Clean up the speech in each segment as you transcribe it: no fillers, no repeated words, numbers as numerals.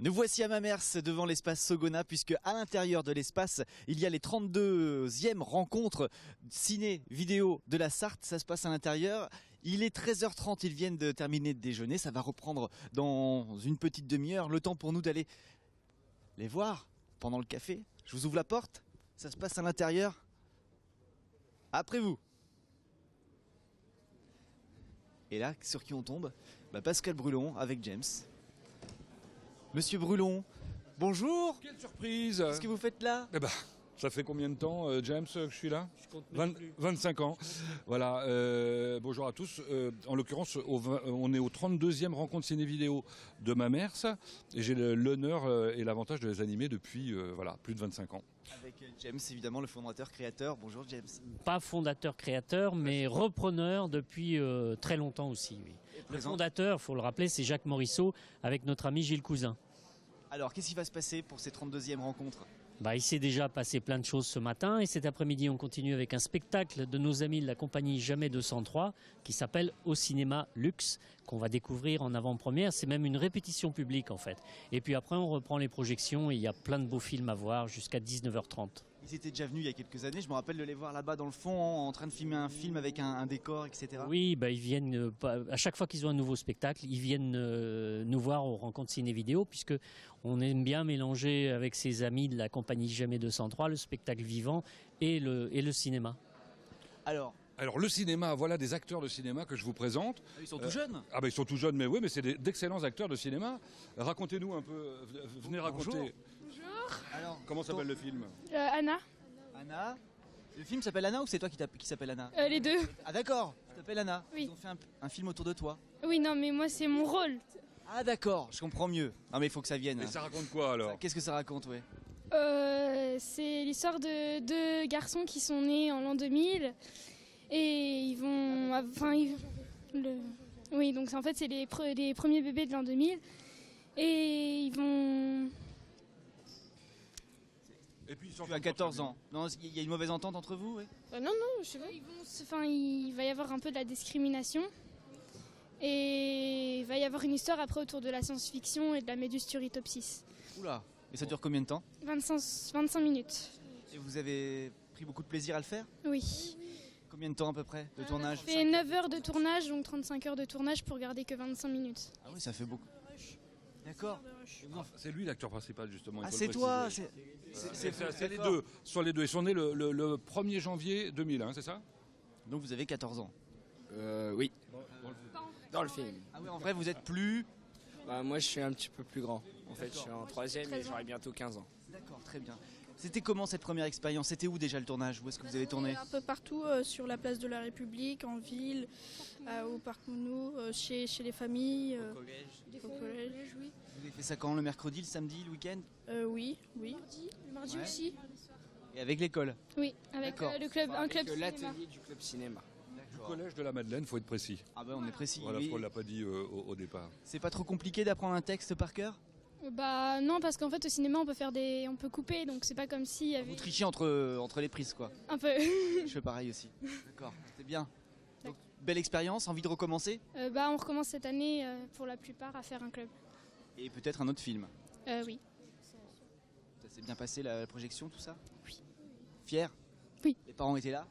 Nous voici à Mamers devant l'espace Sogona, puisque à l'intérieur de l'espace, il y a les 32e rencontres ciné-vidéo de la Sarthe. Ça se passe à l'intérieur. Il est 13h30, ils viennent de terminer de déjeuner. Ça va reprendre dans une petite demi-heure. Le temps pour nous d'aller les voir pendant le café. Je vous ouvre la porte. Ça se passe à l'intérieur. Après vous. Et là, sur qui on tombe? Pascal Brulon avec James. Monsieur Brulon, bonjour. Quelle surprise! Qu'est-ce que vous faites là? Ça fait combien de temps, James, que je suis là? 25 ans. Voilà, bonjour à tous. En l'occurrence, on est au 32e rencontre ciné-vidéo de Mamers et j'ai l'honneur et l'avantage de les animer depuis plus de 25 ans. Avec James, évidemment, le fondateur, créateur. Bonjour James. Pas fondateur, créateur, mais repreneur depuis très longtemps aussi. Oui. Le fondateur, il faut le rappeler, c'est Jacques Morisseau avec notre ami Gilles Cousin. Alors, qu'est-ce qui va se passer pour ces 32e rencontres? Il s'est déjà passé plein de choses ce matin et cet après-midi on continue avec un spectacle de nos amis de la compagnie Jamais 203 qui s'appelle Au cinéma luxe, qu'on va découvrir en avant-première. C'est même une répétition publique en fait. Et puis après on reprend les projections et il y a plein de beaux films à voir jusqu'à 19h30. Ils étaient déjà venus il y a quelques années, je me rappelle de les voir là-bas dans le fond en train de filmer un film avec un décor, etc. Oui, ils viennent, à chaque fois qu'ils ont un nouveau spectacle, ils viennent nous voir aux rencontres ciné-vidéo puisque on aime bien mélanger avec ses amis de la compagnie Jamais 203 le spectacle vivant et le cinéma. Alors le cinéma, voilà des acteurs de cinéma que je vous présente. ils sont tout jeunes. Ils sont tout jeunes, mais oui, mais c'est d'excellents acteurs de cinéma. Racontez-nous un peu, venez raconter. Bonjour. Alors, comment s'appelle le film? Anna. Anna. Le film s'appelle Anna ou c'est toi qui s'appelle Anna? Les deux. Ah d'accord, tu t'appelles Anna. Oui. Ils ont fait un film autour de toi. Oui, non, mais moi c'est mon rôle. Ah d'accord, je comprends mieux. Non mais il faut que ça vienne. Et ça raconte quoi alors? Qu'est-ce que ça raconte, ouais? C'est l'histoire de deux garçons qui sont nés en l'an 2000 et ils vont, oui, donc en fait c'est les premiers bébés de l'an 2000 et ils vont. Et puis Tu as 14 ans. Non, il y a une mauvaise entente entre vous, ouais? Non, je sais pas. Il va y avoir un peu de la discrimination et il va y avoir une histoire après autour de la science-fiction et de la Méduse turritopsis. Oula. Et ça dure combien de temps? 25 minutes. Et vous avez pris beaucoup de plaisir à le faire? Oui. Combien de temps à peu près de tournage? Ça fait 9 heures de tournage, donc 35 heures de tournage pour garder que 25 minutes. Ah oui, ça fait beaucoup. D'accord. C'est lui l'acteur principal justement. Ah, c'est toi. C'est les deux. Sur les deux. Ils sont nés le 1er janvier 2000, c'est ça? Donc vous avez 14 ans. Oui. Dans le film. Ah oui, en vrai, vous êtes plus... Moi, je suis un petit peu plus grand. En fait, je suis en 3e et j'aurai bientôt 15 ans. D'accord, très bien. C'était comment cette première expérience? C'était où déjà le tournage? Où est-ce que vous avez tourné? Un peu partout, sur la place de la République, en ville, au parc Mounou, chez les familles. Au collège, oui. Vous avez fait ça quand? Le mercredi, le samedi, le week-end? Oui. Le mardi Ouais. aussi. Et avec l'école? Oui, avec D'accord. le club, un club cinéma. L'atelier du club cinéma. Du collège de la Madeleine, faut être précis. Ah on est précis. Voilà, Oui. on l'a pas dit au départ. C'est pas trop compliqué d'apprendre un texte par cœur? Non, parce qu'en fait au cinéma on peut couper, donc c'est pas comme s'il y avait Vous trichez entre les prises, quoi. un peu. Je fais pareil aussi. D'accord, c'est bien. Donc, belle expérience, envie de recommencer? On recommence cette année pour la plupart à faire un club. Et peut-être un autre film. Oui. Ça s'est bien passé la projection, tout ça? Oui. Fier? Oui. Les parents étaient là?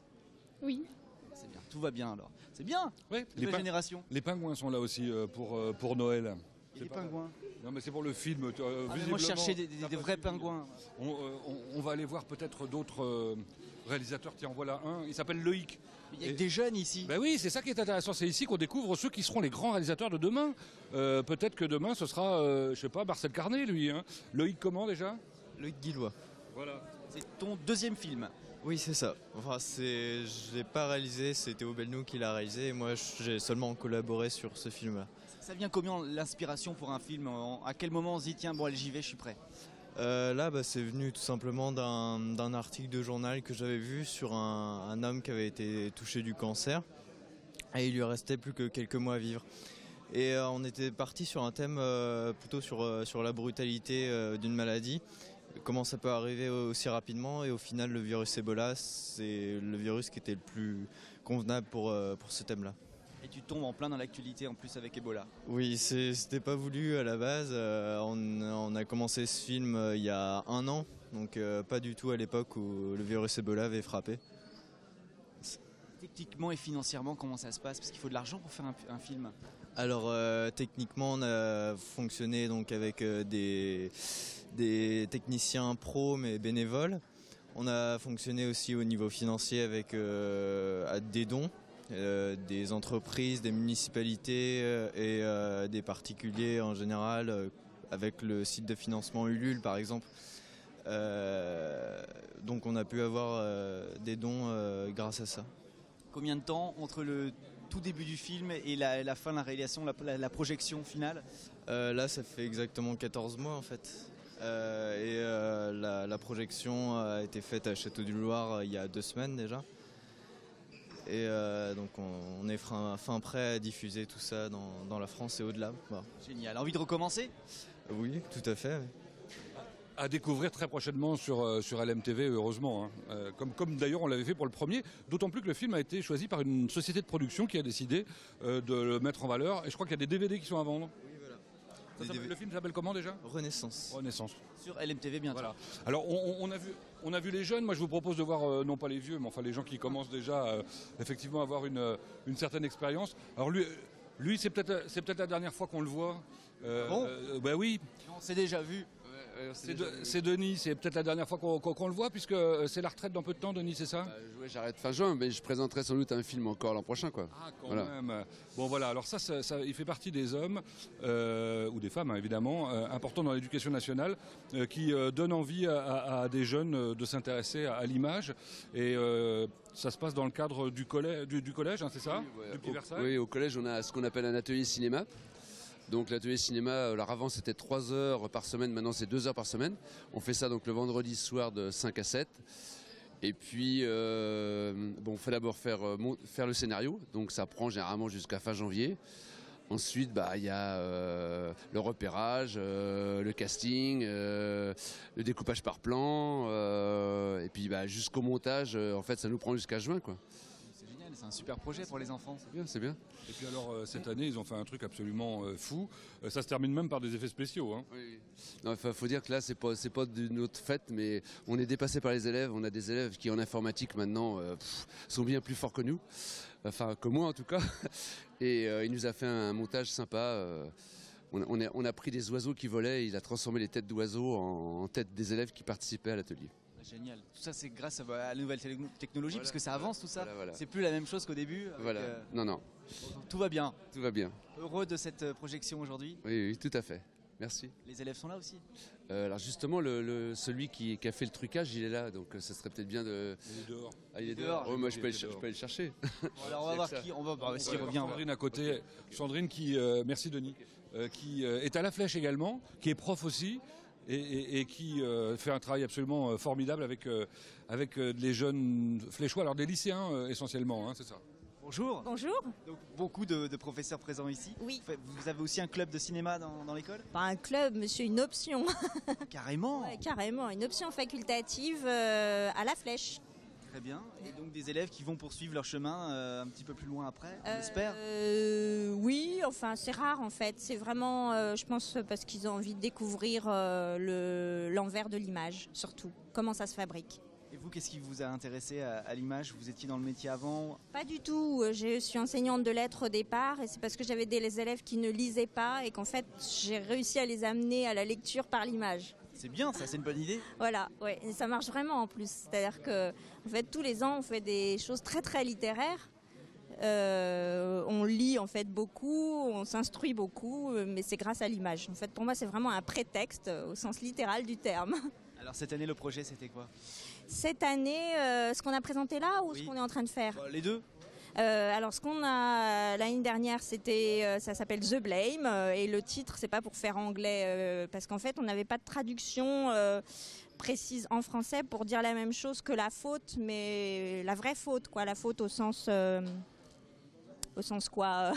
Oui. C'est bien, tout va bien alors. C'est bien. Ouais, Nouvelle génération. les pingouins sont là aussi pour Noël. Et les pingouins. Non mais c'est pour le film. Mais moi je cherchais des vrais pingouins. On va aller voir peut-être d'autres réalisateurs. Tiens, en voilà un. Il s'appelle Loïc. Il y a que des jeunes ici. Ben oui, c'est ça qui est intéressant. C'est ici qu'on découvre ceux qui seront les grands réalisateurs de demain. Peut-être que demain ce sera, je sais pas, Marcel Carné, lui. Loïc comment déjà? Loïc Guillois. Voilà. C'est ton deuxième film. Oui, c'est ça. Je l'ai pas réalisé, c'est Théo Belnou qui l'a réalisé et moi j'ai seulement collaboré sur ce film-là. Ça vient comment l'inspiration pour un film? À quel moment on se dit tiens bon allez j'y vais, je suis prêt? C'est venu tout simplement d'un article de journal que j'avais vu sur un homme qui avait été touché du cancer et il lui restait plus que quelques mois à vivre. Et on était parti sur un thème plutôt sur la brutalité d'une maladie. Comment ça peut arriver aussi rapidement et au final le virus Ebola c'est le virus qui était le plus convenable pour ce thème-là. Et tu tombes en plein dans l'actualité en plus avec Ebola. Oui, c'était pas voulu à la base. On a commencé ce film il y a 1 an, donc pas du tout à l'époque où le virus Ebola avait frappé. Techniquement et financièrement, comment ça se passe? Parce qu'il faut de l'argent pour faire un film. Alors techniquement, on a fonctionné donc avec des techniciens pros mais bénévoles. On a fonctionné aussi au niveau financier avec des dons, des entreprises, des municipalités et des particuliers en général, avec le site de financement Ulule par exemple. Donc on a pu avoir des dons grâce à ça. Combien de temps entre le tout début du film et la fin de la réalisation, la projection finale? Là, ça fait exactement 14 mois en fait. La projection a été faite à Château-du-Loir il y a 2 semaines déjà. Et donc on est fin prêt à diffuser tout ça dans la France et au-delà. Voilà. Génial. Envie de recommencer? Oui, tout à fait. À découvrir très prochainement sur LMTV, heureusement. Hein. Comme d'ailleurs on l'avait fait pour le premier, d'autant plus que le film a été choisi par une société de production qui a décidé de le mettre en valeur. Et je crois qu'il y a des DVD qui sont à vendre. Oui, voilà. Le film s'appelle comment déjà? Renaissance. Renaissance. Sur LMTV bientôt. Voilà. Alors on a vu les jeunes. Moi je vous propose de voir non pas les vieux, mais enfin les gens qui commencent déjà effectivement à avoir une certaine expérience. Alors lui c'est peut-être la dernière fois qu'on le voit. Bon bah oui. On s'est déjà vu. C'est Denis, c'est peut-être la dernière fois qu'on le voit, puisque c'est la retraite dans peu de temps, Denis, c'est ça? Ouais, j'arrête fin juin, mais je présenterai sans doute un film encore l'an prochain, quoi. Ah, quand même. Bon, voilà, alors ça, il fait partie des hommes, ou des femmes, hein, évidemment, importants dans l'éducation nationale, qui donnent envie à des jeunes de s'intéresser à l'image. Et ça se passe dans le cadre du collège, hein, c'est ça? Oui, ouais. Du Petit Versailles. Oui, au collège, on a ce qu'on appelle un atelier cinéma. Donc l'atelier cinéma, alors avant c'était 3 heures par semaine, maintenant c'est 2 heures par semaine. On fait ça donc le vendredi soir de 5 à 7. Et puis on fait d'abord faire le scénario, donc ça prend généralement jusqu'à fin janvier. Ensuite, il y a le repérage, le casting, le découpage par plan, et puis jusqu'au montage, en fait ça nous prend jusqu'à juin, quoi. C'est un super projet pour les enfants. C'est bien. Et puis alors cette année ils ont fait un truc absolument fou. Ça se termine même par des effets spéciaux. Hein. Oui. Non, faut dire que là c'est pas d'une autre fête, mais on est dépassé par les élèves. On a des élèves qui en informatique maintenant sont bien plus forts que nous, enfin que moi en tout cas. Et il nous a fait un montage sympa. On a pris des oiseaux qui volaient, et il a transformé les têtes d'oiseaux en têtes des élèves qui participaient à l'atelier. Génial. Tout ça, c'est grâce à la nouvelle technologie, parce que ça avance tout ça. Voilà. C'est plus la même chose qu'au début. Voilà. Non. Tout va bien. Tout va bien. Heureux de cette projection aujourd'hui. Oui, tout à fait. Merci. Les élèves sont là aussi. Alors justement, celui qui a fait le trucage, il est là, donc ça serait peut-être bien de. Il est dehors. Ah, il est dehors. Oh, moi, je peux aller le chercher. Bon, alors on va voir qui. On va s'il revient. Sandrine à côté. Sandrine qui, merci Denis, qui est à la Flèche également, qui est prof aussi. Et qui fait un travail absolument formidable avec les jeunes fléchois, alors des lycéens essentiellement, hein, c'est ça. Bonjour. Bonjour. Donc, beaucoup de professeurs présents ici. Oui. Vous avez aussi un club de cinéma dans l'école? Pas un club, monsieur, une option. Carrément. Ouais, carrément, une option facultative à la Flèche. Très bien. Et donc des élèves qui vont poursuivre leur chemin un petit peu plus loin après, on espère? Oui, enfin c'est rare en fait. C'est vraiment, je pense, parce qu'ils ont envie de découvrir l'envers de l'image, surtout. Comment ça se fabrique. Et vous, qu'est-ce qui vous a intéressé à l'image? Vous étiez dans le métier avant? Pas du tout. Je suis enseignante de lettres au départ et c'est parce que j'avais des élèves qui ne lisaient pas et qu'en fait j'ai réussi à les amener à la lecture par l'image. C'est bien, ça, c'est une bonne idée. Voilà, ouais, et ça marche vraiment en plus. C'est-à-dire que, en fait, tous les ans, on fait des choses très très littéraires. On lit en fait beaucoup, on s'instruit beaucoup, mais c'est grâce à l'image. En fait, pour moi, c'est vraiment un prétexte au sens littéral du terme. Alors cette année, le projet, c'était quoi? Cette année, ce qu'on a présenté là ou ce qu'on est en train de faire? Les deux. Alors ce qu'on a l'année dernière, ça s'appelle The Blame et le titre c'est pas pour faire anglais parce qu'en fait on n'avait pas de traduction précise en français pour dire la même chose que la faute, mais la vraie faute quoi, la faute au sens quoi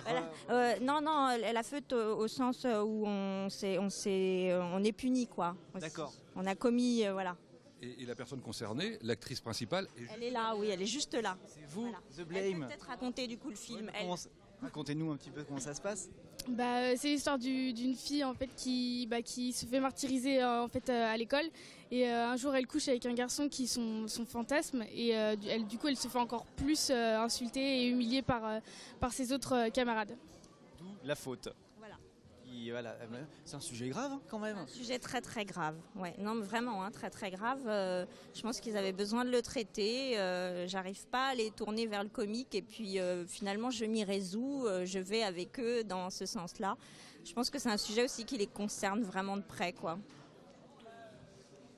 voilà. Non, la faute au sens où on est puni quoi. D'accord. On a commis voilà. Et la personne concernée, l'actrice principale, Elle est là, oui, elle est juste là. C'est vous, Voilà. The Elle Blame. peut peut-être raconter du coup le film. Elle. Racontez-nous un petit peu comment ça se passe. C'est l'histoire d'une fille en fait qui se fait martyriser en fait à l'école et un jour elle couche avec un garçon qui est son fantasme et du coup elle se fait encore plus insulter et humilier par ses autres camarades. D'où la faute. Voilà, c'est un sujet grave hein, quand même. Un sujet très très grave. Ouais, non mais vraiment hein, très très grave. Je pense qu'ils avaient besoin de le traiter. J'arrive pas à les tourner vers le comique et puis finalement je m'y résous. Je vais avec eux dans ce sens-là. Je pense que c'est un sujet aussi qui les concerne vraiment de près, quoi.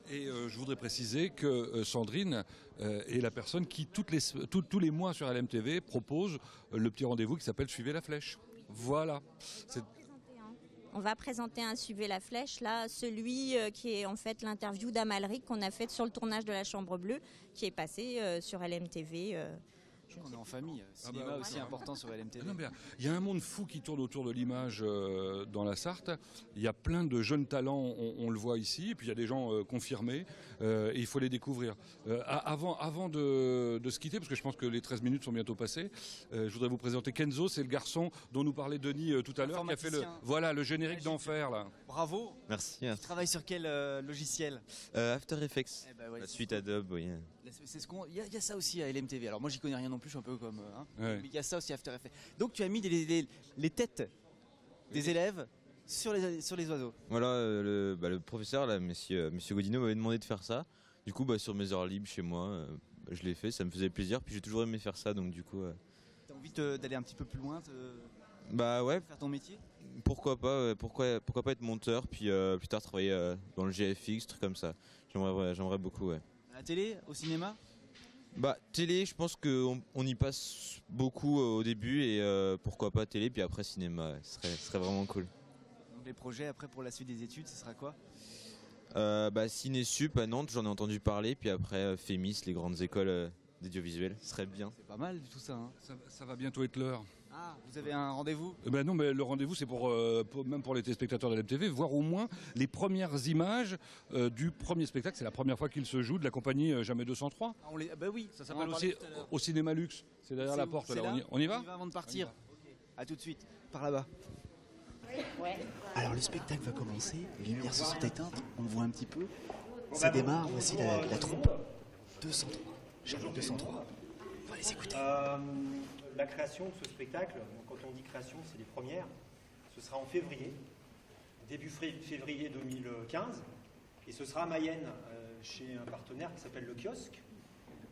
Et je voudrais préciser que Sandrine est la personne qui tous les mois sur LMTV propose le petit rendez-vous qui s'appelle Suivez la flèche. Voilà. On va présenter un Suivez la flèche, là, celui qui est en fait l'interview d'Amalric qu'on a faite sur le tournage de La Chambre Bleue, qui est passé sur LMTV. On est en famille, cinéma aussi important sur LMTV. Il y a un monde fou qui tourne autour de l'image dans la Sarthe. Il y a plein de jeunes talents, on le voit ici, et puis il y a des gens confirmés, et il faut les découvrir. Avant de se quitter, parce que je pense que les 13 minutes sont bientôt passées, je voudrais vous présenter Kenzo, c'est le garçon dont nous parlait Denis tout à l'heure, qui a fait le générique d'Enfer. Là. Bravo. Merci. Tu travailles sur quel logiciel After Effects, la suite Adobe, oui. Il y a ça aussi à LMTV. Alors moi j'y connais rien non plus, je suis un peu comme ouais. Mais il y a ça aussi à After Effects. Donc tu as mis les têtes des élèves sur les oiseaux. Voilà, le professeur, là, monsieur Godino, m'avait demandé de faire ça. Du coup, sur mes heures libres chez moi, je l'ai fait, ça me faisait plaisir. Puis j'ai toujours aimé faire ça, donc du coup... T'as envie d'aller un petit peu plus loin ouais. Faire ton métier? Pourquoi pas, pourquoi pas être monteur, puis plus tard travailler dans le GFX, truc comme ça. J'aimerais beaucoup, ouais. À la télé, au cinéma? Télé, je pense qu'on y passe beaucoup au début et pourquoi pas télé, puis après cinéma, ce serait vraiment cool. Donc les projets après pour la suite des études, ce sera quoi? Ciné-Sup à Nantes, j'en ai entendu parler, puis après FEMIS, les grandes écoles d'audiovisuel, ce serait bien. C'est pas mal tout ça. Hein. Ça va bientôt être l'heure. Ah, vous avez un rendez-vous? Non, mais le rendez-vous, c'est même pour les téléspectateurs de LMTV, voir au moins les premières images du premier spectacle. C'est la première fois qu'il se joue de la compagnie Jamais 203. Ah, oui, ça s'appelle aussi au Cinéma Luxe. C'est derrière la porte. Là. On y va? On y va avant de partir. Okay. À tout de suite. Par là-bas. Ouais. Alors le spectacle va commencer. Les lumières se sont éteintes. On le voit un petit peu. Ça démarre. Voici la troupe 203. Jamais 203. On va les écouter. La création de ce spectacle, quand on dit création, c'est les premières, ce sera en février, début février 2015, et ce sera à Mayenne, chez un partenaire qui s'appelle Le Kiosque.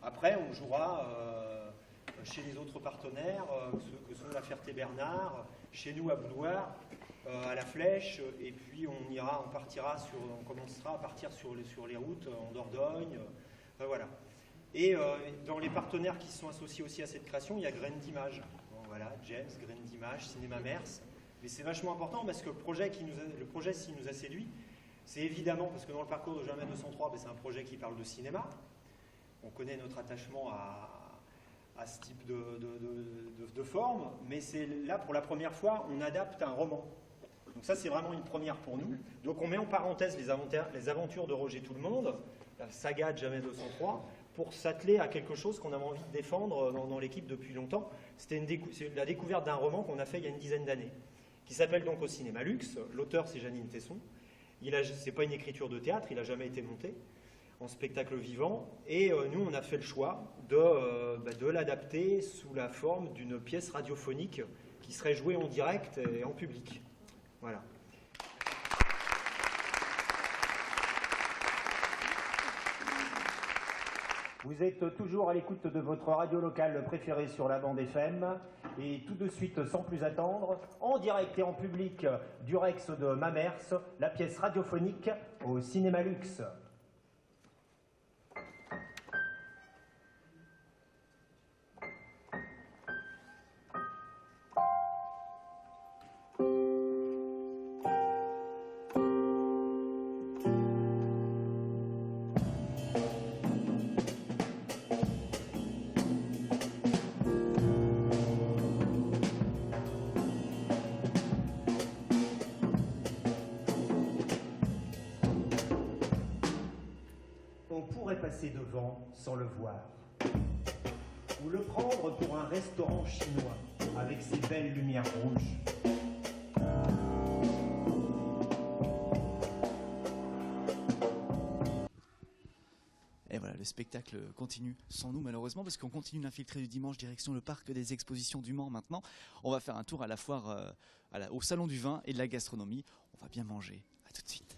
Après, on jouera chez les autres partenaires, que sont la Ferté-Bernard, chez nous à Boudoir, à la Flèche, et puis on commencera à partir sur les routes en Dordogne, voilà. Et dans les partenaires qui sont associés aussi à cette création, il y a Graines d'Images. Bon, voilà, James, Graines d'Images, Cinéma Mers. Mais c'est vachement important parce que le projet s'il nous a séduit, c'est évidemment, parce que dans le parcours de Jamais 203, c'est un projet qui parle de cinéma. On connaît notre attachement à ce type de forme, mais c'est là, pour la première fois, on adapte un roman. Donc ça, c'est vraiment une première pour nous. Donc on met en parenthèse les aventures de Roger Tout-le-Monde, la saga de Jamais 203, pour s'atteler à quelque chose qu'on avait envie de défendre dans l'équipe depuis longtemps. C'est la découverte d'un roman qu'on a fait il y a une dizaine d'années, qui s'appelle donc Au Cinéma Luxe. L'auteur, c'est Janine Tesson. C'est pas une écriture de théâtre, il n'a jamais été monté en spectacle vivant. Et nous, on a fait le choix de l'adapter sous la forme d'une pièce radiophonique qui serait jouée en direct et en public. Voilà. Vous êtes toujours à l'écoute de votre radio locale préférée sur la bande FM. Et tout de suite, sans plus attendre, en direct et en public du Rex de Mamers, la pièce radiophonique Au Cinéma Luxe. passer devant sans le voir. Ou le prendre pour un restaurant chinois avec ses belles lumières rouges. Et voilà, le spectacle continue sans nous malheureusement parce qu'on continue d'infiltrer du dimanche direction le parc des expositions du Mans maintenant. On va faire un tour à la foire, au salon du vin et de la gastronomie. On va bien manger. À tout de suite.